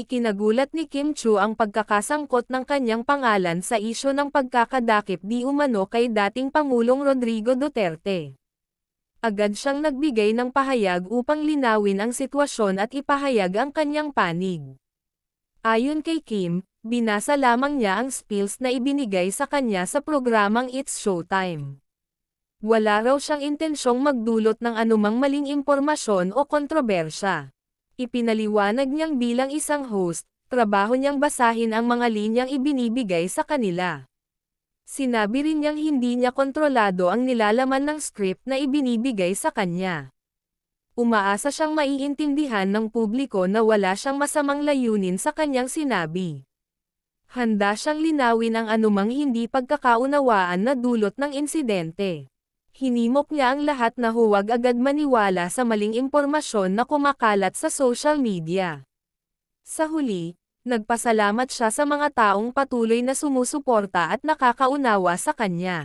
Ikinagulat ni Kim Chu ang pagkakasangkot ng kanyang pangalan sa isyu ng pagkakadakip di umano kay dating Pangulong Rodrigo Duterte. Agad siyang nagbigay ng pahayag upang linawin ang sitwasyon at ipahayag ang kanyang panig. Ayon kay Kim, binasa lamang niya ang spills na ibinigay sa kanya sa programang It's Showtime. Wala raw siyang intensyong magdulot ng anumang maling impormasyon o kontrobersya. Ipinaliwanag niyang bilang isang host, trabaho niyang basahin ang mga linyang ibinibigay sa kanila. Sinabi rin niyang hindi niya kontrolado ang nilalaman ng script na ibinibigay sa kanya. Umaasa siyang maiintindihan ng publiko na wala siyang masamang layunin sa kanyang sinabi. Handa siyang linawin ang anumang hindi pagkakaunawaan na dulot ng insidente. Hinimok niya ang lahat na huwag agad maniwala sa maling impormasyon na kumakalat sa social media. Sa huli, nagpasalamat siya sa mga taong patuloy na sumusuporta at nakakaunawa sa kanya.